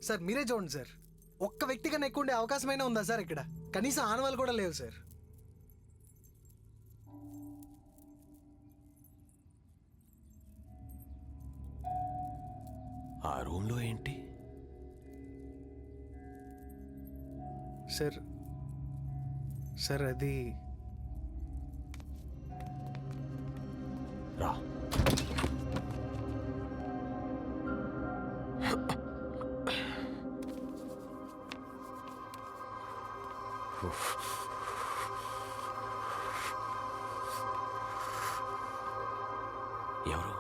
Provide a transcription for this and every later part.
Sir మీరే చూడండి sir, ఒక్క వ్యక్తి కన్నా ఎక్కువ ఉండే అవకాశమైనా ఉందా సార్ ఇక్కడ? కనీసం ఆనవాళ్ళు కూడా లేవు సార్. ఆ రూమ్లో ఏంటి సార్? సార్ అది రా. ఎవరు?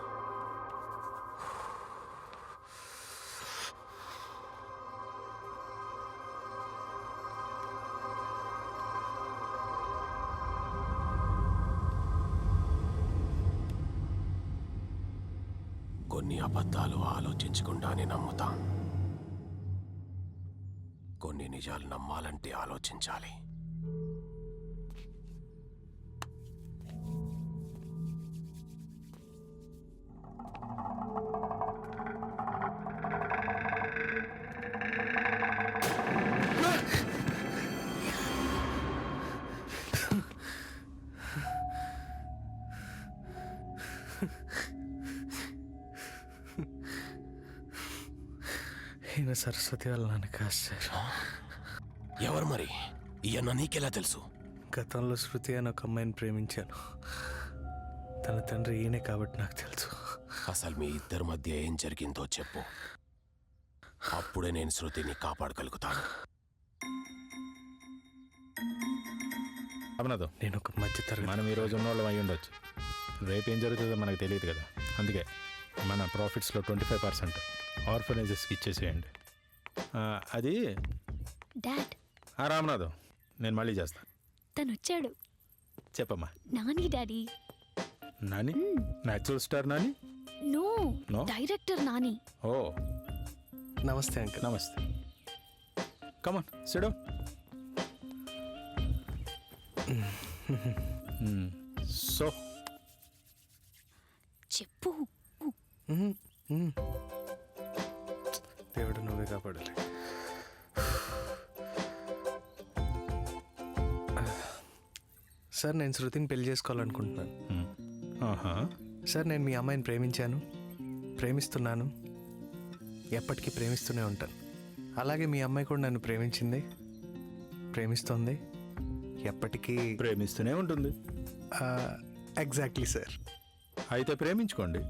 కొన్ని అబద్ధాలు ఆలోచించకుండానే నమ్ముతాం. కొన్ని నిజాలు నమ్మాలంటే ఆలోచించాలి. ఈయన సరస్వతి వాళ్ళ నాన్న కాదు సార్. ఎవరు మరి? ఈయన నీకెలా తెలుసు? గతంలో శృతి అని ఒక అమ్మాయిని ప్రేమించాను. తన తండ్రి ఈయనే కాబట్టి నాకు తెలుసు. అసలు మీ ఇద్దరి మధ్య ఏం జరిగిందో చెప్పు. అప్పుడే నేను శృతిని కాపాడగలుగుతాను. అభినదం, నేను ఒక మధ్య తరగతి. మనం ఈరోజు ఉన్నోళ్ళం అయ్యి ఉండొచ్చు, రేపు ఏం జరుగుతుందో మనకు తెలియదు కదా. అందుకే మన ప్రాఫిట్స్లో 25% ఆర్ఫనైజెస్కి ఇచ్చేసేయండి. అది డాడ్. రామనాథం, నేను మళ్ళీ చేస్తాను. తను వచ్చాడు. చెప్పమ్మా. Nani daddy. Nani? Natural star Nani? No, no, director Nani. ఓ నమస్తే అంకుల్. నమస్తే. Come on sit down. సో చెప్పు. దేవుడు నువ్వే కాపాడాలి. సార్ నేను శృతిని పెళ్లి చేసుకోవాలనుకుంటున్నాను. సార్ నేను మీ అమ్మాయిని ప్రేమించాను, ప్రేమిస్తున్నాను, ఎప్పటికీ ప్రేమిస్తూనే ఉంటాను. అలాగే మీ అమ్మాయి కూడా నన్ను ప్రేమించింది, ప్రేమిస్తోంది, ఎప్పటికీ ప్రేమిస్తూనే ఉంటుంది. Exactly sir. అయితే ప్రేమించుకోండి,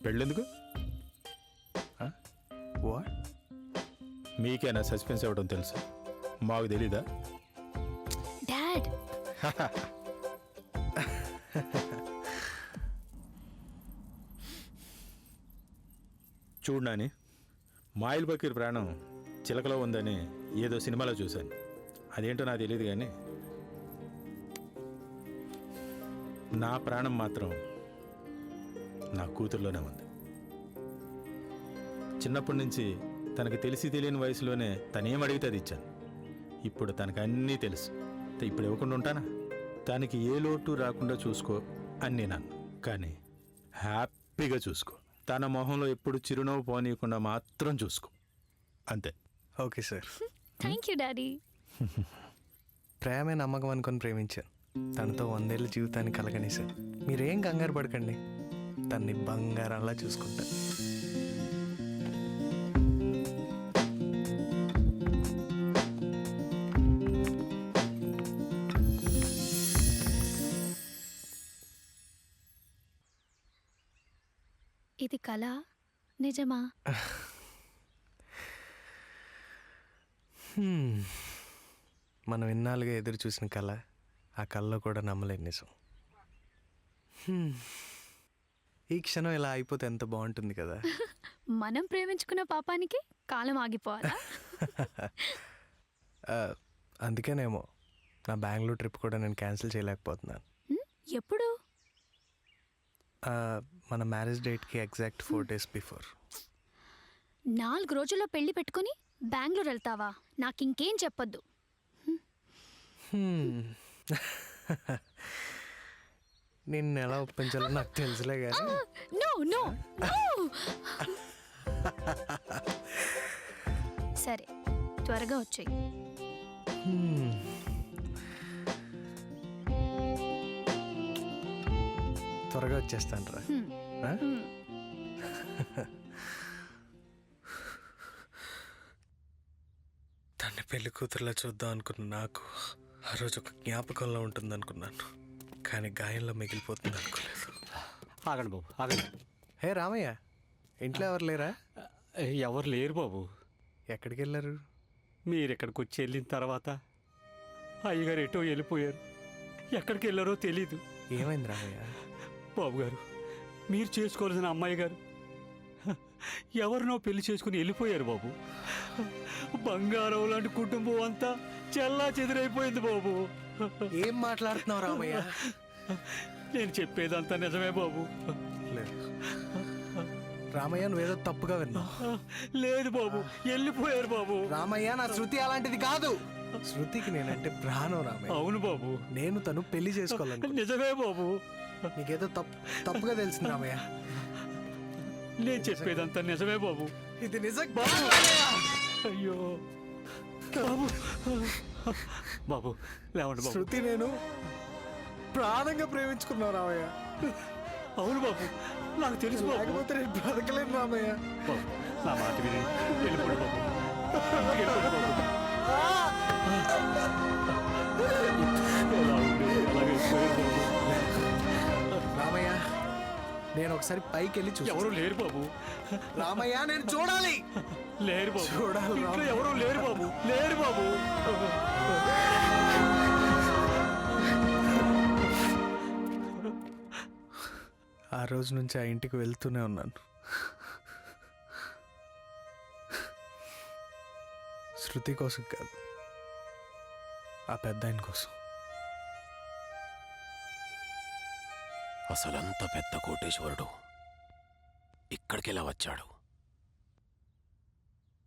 పెళ్ళెందుకు? వాట్? మీకేనా సస్పెన్స్ ఇవ్వడం తెలుసు, మాకు తెలీదా? డాడ్. చూడు నాని, మాయిల్ బకీర్ ప్రాణం చిలకలో ఉందని ఏదో సినిమాలో చూశాను. అదేంటో నాకు తెలియదు, కానీ నా ప్రాణం మాత్రం నా కూతుర్లోనే ఉంది. చిన్నప్పటి నుంచి తనకు తెలిసి తెలియని వయసులోనే తనేం అడిగితే అది ఇచ్చాను. ఇప్పుడు తనకు అన్నీ తెలుసు. ఇప్పుడు ఇవ్వకుండా ఉంటానా? తనకి ఏ లోటు రాకుండా చూసుకో అని నేను అన్నాను, కానీ హ్యాపీగా చూసుకో. తన మొహంలో ఎప్పుడు చిరునవ్వు పోనీయకుండా మాత్రం చూసుకో, అంతే. Okay sir. Thank you daddy. ప్రేమే నమ్మకం అనుకొని ప్రేమించాను. తనతో 100 ఏళ్ళ జీవితాన్ని కలగనిసాను. మీరేం కంగారు పడకండి, తన్ని బంగారంలా చూసుకుంటా. ఇది కళ నిజమా? మనం ఇన్నాళ్ళుగా ఎదురు చూసిన కళ, ఆ కళలో కూడా నమ్మలేని నిజం. ఈ క్షణం ఇలా అయిపోతే ఎంత బాగుంటుంది కదా. మనం ప్రేమించుకున్న పాపానికి కాలం ఆగిపోవాలా? అందుకేనేమో నా బెంగళూరు ట్రిప్ కూడా నేను క్యాన్సిల్ చేయలేకపోతున్నాను. ఎప్పుడు? మన మ్యారేజ్ డేట్కి ఎగ్జాక్ట్ 4 days బిఫోర్. 4 రోజుల్లో పెళ్లి పెట్టుకుని బెంగళూరు వెళ్తావా? నాకు ఇంకేం చెప్పొద్దు. నిన్ను ఎలా ఒప్పించాలో నాకు తెలుసులే కానీ. No no. సరే త్వరగా వచ్చేయి. హ్మ్. త్వరగా వచ్చేస్తాను రా. హ్మ్. ఆ? హ్మ్. తన్ని పెళ్లి కూతురులా చూద్దాం అనుకున్న నాకు ఆ రోజు ఒక జ్ఞాపకంలో ఉంటుంది అనుకున్నాను, కానీ గాయంలో మిగిలిపోతుంది అనుకోలేదు. ఆగండి బాబు, ఆగండి. హే రామయ్య, ఇంట్లో ఎవరు లేరా? ఎవరు లేరు బాబు. ఎక్కడికి వెళ్ళారు? మీరు ఇక్కడికి వచ్చి వెళ్ళిన తర్వాత అయ్యగారు ఎటో వెళ్ళిపోయారు. ఎక్కడికి వెళ్ళారో తెలీదు. ఏమైంది రామయ్య? బాబు గారు, మీరు చేసుకోవాల్సిన అమ్మాయి గారు ఎవరినో పెళ్లి చేసుకుని వెళ్ళిపోయారు బాబు. బంగారం లాంటి కుటుంబం అంతా చెల్లా చెదిరైపోయింది బాబు. ఏం మాట్లాడుతున్నావు రామయ్య? నేను చెప్పేదంతా నిజమే బాబు. లేదు రామయ్య, నువ్వేదో తప్పుగా విన్నావు. లేదు బాబు, వెళ్ళిపోయారు బాబు. రామయ్య, నా శృతి అలాంటిది కాదు. శృతికి నేనంటే ప్రాణం రామయ్య. అవును బాబు, నేను తను పెళ్లి చేసుకోవాలను. నిజమే బాబు. నీకేదో తప్పుగా తెలిసింది రామయ్య. నేను చెప్పేదంతా నిజమే బాబు. ఇది నిజం బాబు, అయ్యో బాబు, బాబు లేవండి బాబు. శృతి నేను ప్రాణంగా ప్రేమించుకున్నావు రామయ్య. అవును బాబు, నాకు తెలుసు బాబు. లేకపోతే నేను బ్రతకలేను రామయ్య. బాబు, నా మాట విని వెళ్ళిపోండి బాబు. ఇంటికి వెళ్ళిపోండి బాబు. ఎలా ఉంది? ఎలా వెళ్ళిపోయారు బాబు? రామయ్య, నేను ఒకసారి పైకి వెళ్ళి చూసి. ఎవరు లేరు బాబు. రామయ్య, నేను చూడాలి. లేరు బాబు. చూడాలి ఇంట్లో రామయ్య. ఎవరు లేరు బాబు. లేరు బాబు. ఆ రోజు నుంచి ఆ ఇంటికి వెళ్తూనే ఉన్నాను. శృతి కోసం కాదు, ఆ పెద్ద ఆయన కోసం. అసలంత పెద్ద కోటేశ్వరుడు ఇక్కడికి ఎలా వచ్చాడు?